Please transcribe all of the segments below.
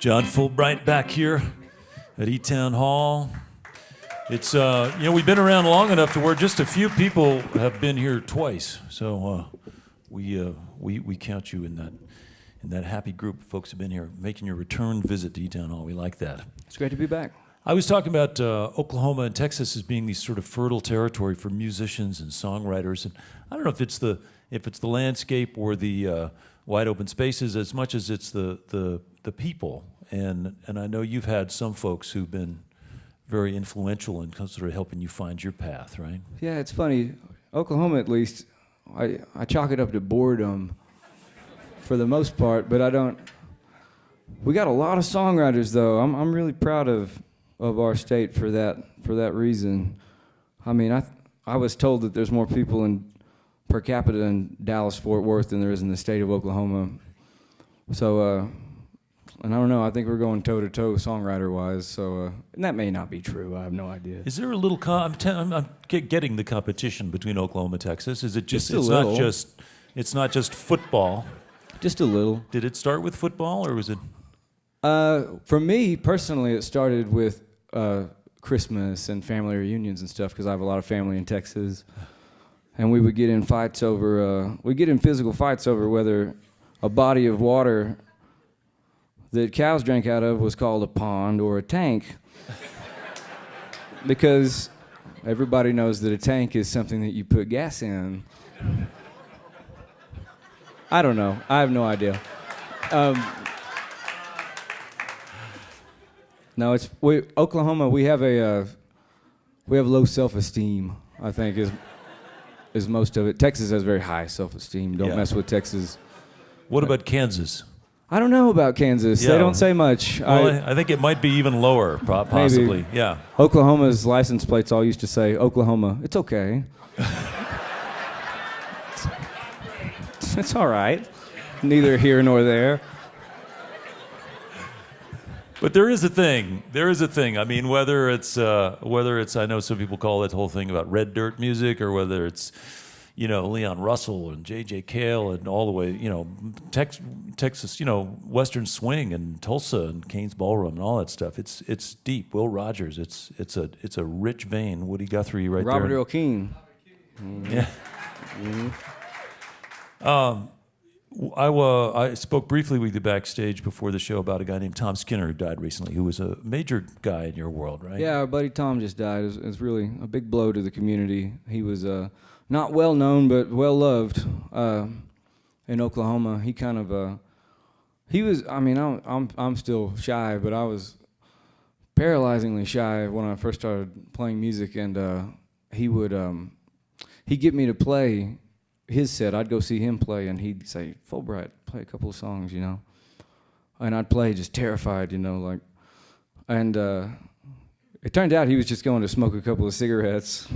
John Fullbright back here at eTown Hall. It's we've been around long enough to where just a few people have been here twice. So we count you in that happy group of folks who've been here making your return visit to eTown Hall. We like that. It's great to be back. I was talking about Oklahoma and Texas as being these sort of fertile territory for musicians and songwriters, and I don't know if it's the landscape or the wide open spaces as much as it's the people. And I know you've had some folks who've been very influential in sort of helping you find your path, right? Yeah, it's funny. Oklahoma, at least, I chalk it up to boredom for the most part, but I don't. We got a lot of songwriters, though. I'm really proud of our state for that reason. I mean, I was told that there's more people per capita in Dallas-Fort Worth than there is in the state of Oklahoma. So, and I don't know, I think we're going toe-to-toe songwriter-wise, so, and that may not be true, I have no idea. Is there a little, I'm getting the competition between Oklahoma and Texas. Is it just, it's not just football? Just a little. Did it start with football, or was it? For me, personally, it started with Christmas and family reunions and stuff, because I have a lot of family in Texas. And we would get in physical fights over whether a body of water that cows drank out of was called a pond or a tank. Because everybody knows that a tank is something that you put gas in. I don't know. I have no idea. No, Oklahoma. We have low self-esteem, I think, is most of it. Texas has very high self-esteem. Don't mess with Texas. What about Kansas? I don't know about Kansas. Yeah. They don't say much. Well, I think it might be even lower, possibly. Maybe. Yeah. Oklahoma's license plates all used to say, Oklahoma. It's okay. It's all right. Neither here nor there. But there is a thing. I mean, whether it's I know some people call that whole thing about red dirt music, or whether it's, Leon Russell and J.J. Cale and all the way, Texas, Western swing and Tulsa and Kane's Ballroom and all that stuff. It's deep. Will Rogers. It's a rich vein. Woody Guthrie right Robert there. Earl Keen. Mm-hmm. Yeah. Mm-hmm. I spoke briefly with you backstage before the show about a guy named Tom Skinner who died recently, who was a major guy in your world, right? Yeah, our buddy Tom just died. It was really a big blow to the community. He was not well known, but well loved in Oklahoma. He kind of he was. I mean, I'm still shy, but I was paralyzingly shy when I first started playing music, and he'd get me to play his set. I'd go see him play, and he'd say, Fullbright, play a couple of songs, And I'd play just terrified, and it turned out he was just going to smoke a couple of cigarettes.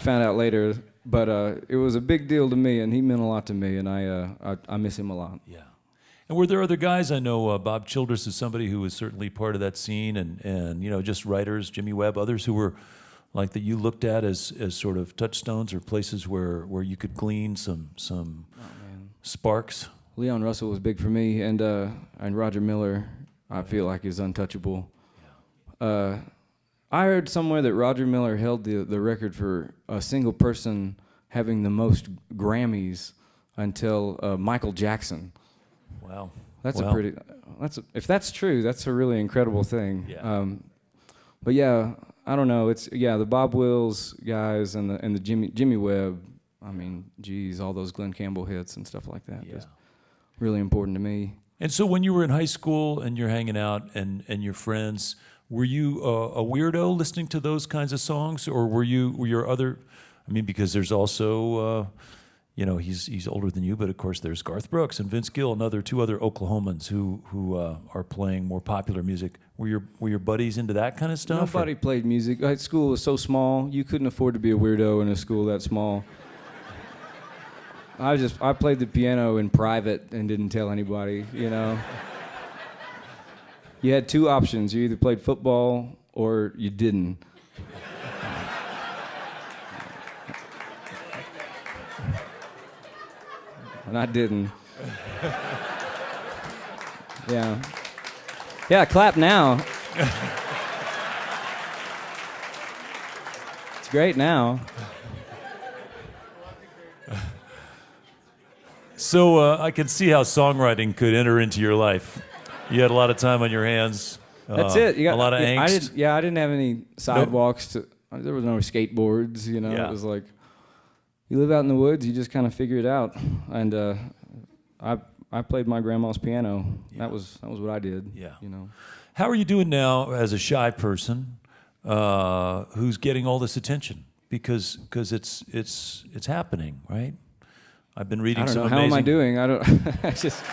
Found out later, but it was a big deal to me, and he meant a lot to me, and I miss him a lot. Yeah. And were there other guys? I know Bob Childress is somebody who was certainly part of that scene, and just writers, Jimmy Webb, others who were like that you looked at as sort of touchstones or places where you could glean some sparks? Leon Russell was big for me, and Roger Miller, I feel like, is untouchable. Yeah. I heard somewhere that Roger Miller held the record for a single person having the most Grammys until Michael Jackson. Wow. If that's true, that's a really incredible thing. Yeah. But yeah, I don't know. The Bob Wills guys and the Jimmy Webb. I mean, geez, all those Glenn Campbell hits and stuff like that. Yeah. Just really important to me. And so when you were in high school and you're hanging out and your friends, were you a weirdo listening to those kinds of songs, or were your other? I mean, because there's also, he's older than you, but of course there's Garth Brooks and Vince Gill and two other Oklahomans who are playing more popular music. Were your buddies into that kind of stuff? Nobody played music. School was so small, you couldn't afford to be a weirdo in a school that small. I played the piano in private and didn't tell anybody, You had two options. You either played football or you didn't. And I didn't. Yeah. Yeah, clap now. It's great now. So I can see how songwriting could enter into your life. You had a lot of time on your hands. That's it. You got a lot of angst. I didn't have any sidewalks. There was no skateboards. Yeah. It was like you live out in the woods. You just kind of figure it out. And I played my grandma's piano. Yeah. That was what I did. Yeah. How are you doing now as a shy person who's getting all this attention? Because it's happening, right? I've been reading I don't some know. amazing... How am I doing? I don't. I just.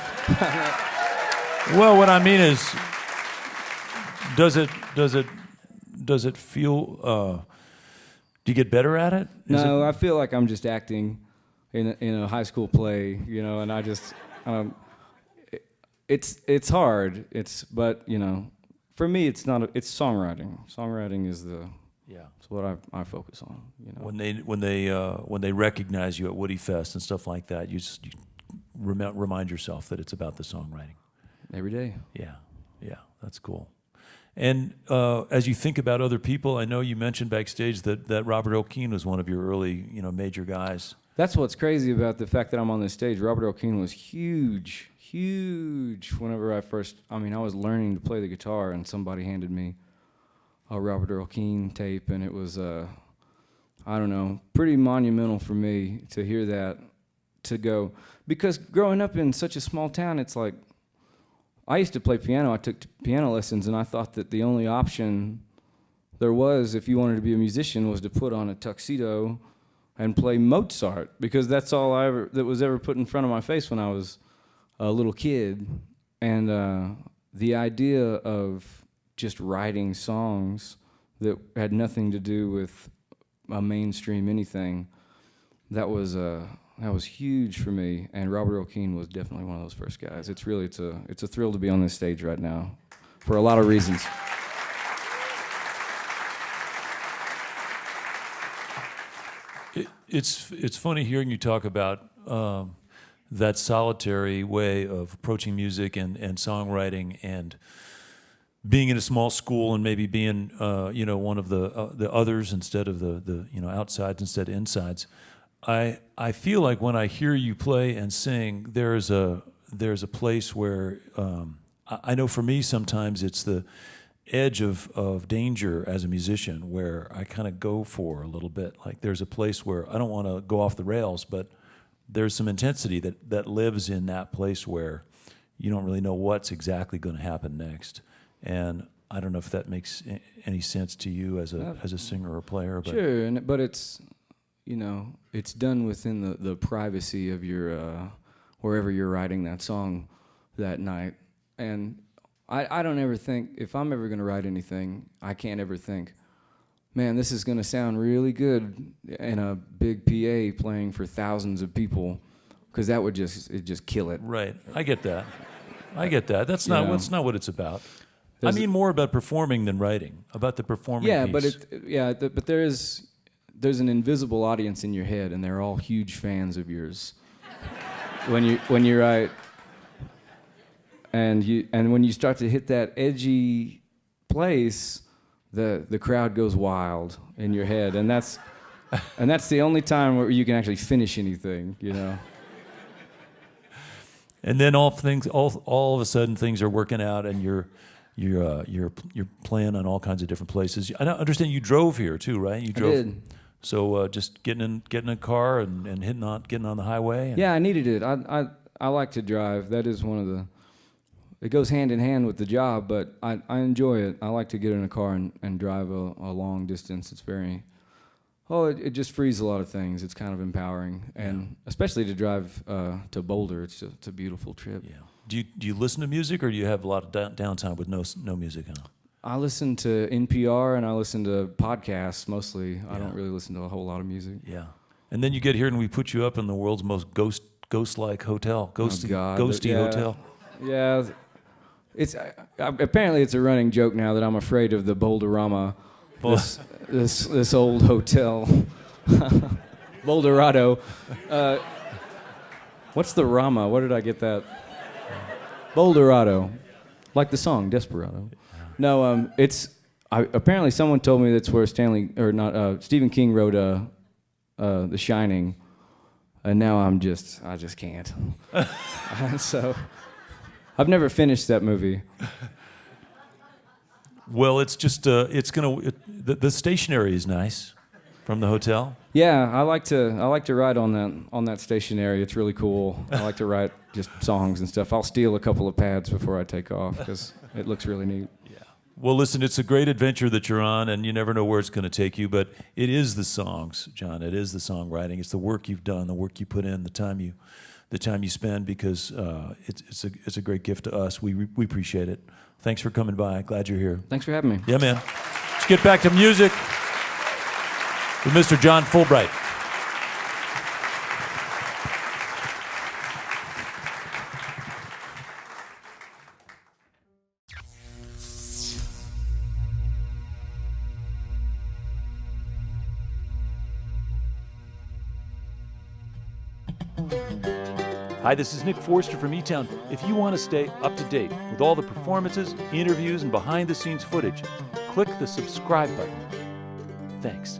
Well, what I mean is, does it feel? Do you get better at it? No, I feel like I'm just acting in a high school play, and I just. It's hard. But for me, it's not. It's songwriting. Songwriting is it's what I focus on. When they recognize you at Woody Fest and stuff like that, you remind yourself that it's about the songwriting. Every day. Yeah, that's cool. And as you think about other people, I know you mentioned backstage that Robert O'Keefe was one of your early, major guys. That's what's crazy about the fact that I'm on this stage. Robert O'Keefe was huge whenever I was learning to play the guitar, and somebody handed me a Robert O'Keefe tape, and it was, pretty monumental for me to hear that, to go. Because growing up in such a small town, it's like, I used to play piano. I took piano lessons, and I thought that the only option there was, if you wanted to be a musician, was to put on a tuxedo and play Mozart, because that's all that was ever put in front of my face when I was a little kid. And the idea of just writing songs that had nothing to do with a mainstream anything, that was huge for me. And Robert O'Keefe was definitely one of those first guys. It's a thrill to be on this stage right now, for a lot of reasons. It's funny hearing you talk about that solitary way of approaching music and songwriting, and being in a small school and maybe being one of the others instead of the outsides instead of insides. I feel like when I hear you play and sing, there's a place where I know for me sometimes it's the edge of danger as a musician, where I kind of go for a little bit. Like there's a place where I don't want to go off the rails, but there's some intensity that lives in that place where you don't really know what's exactly going to happen next. And I don't know if that makes any sense to you as a singer or player. But sure, but it's it's done within the privacy of your wherever you're writing that song that night. And I don't ever think, if I'm ever going to write anything, I can't ever think, man, this is going to sound really good in a big PA playing for thousands of people, because that would just kill it. Right. I get that. That's not what it's about. I mean more about performing than writing, about the performing piece. But there's an invisible audience in your head, and they're all huge fans of yours when you write. And when you start to hit that edgy place, the crowd goes wild in your head, and that's the only time where you can actually finish anything, And then all of a sudden things are working out, and you're playing on all kinds of different places. I understand you drove here too, right? You drove. I did. So just getting in a car and getting on the highway. Yeah, I needed it. I like to drive. That is one of the. It goes hand in hand with the job, but I enjoy it. I like to get in a car and drive a long distance. It's very. It just frees a lot of things. It's kind of empowering, and especially to drive to Boulder. It's a beautiful trip. Yeah. Do you listen to music, or do you have a lot of downtime with no music on? I listen to NPR and I listen to podcasts mostly. Yeah. I don't really listen to a whole lot of music. Yeah. And then you get here and we put you up in the world's most ghost-like hotel, ghosty hotel. Yeah. It's apparently it's a running joke now that I'm afraid of the Boulderama, this old hotel, Boulderado. What's the Rama? Where did I get that? Boulderado. Like the song Desperado. No, apparently someone told me that's where Stephen King wrote The Shining, and now I just can't. So I've never finished that movie. Well, it's just the stationery is nice from the hotel. Yeah, I like to write on that stationery. It's really cool. I like to write just songs and stuff. I'll steal a couple of pads before I take off because it looks really neat. Yeah. Well, listen, it's a great adventure that you're on, and you never know where it's going to take you. But it is the songs, John. It is the songwriting. It's the work you've done, the work you put in, the time you spend. Because it's a great gift to us. We appreciate it. Thanks for coming by. Glad you're here. Thanks for having me. Yeah, man. Let's get back to music with Mr. John Fullbright. Hi, this is Nick Forster from eTown. If you want to stay up to date with all the performances, interviews, and behind-the-scenes footage, click the subscribe button. Thanks.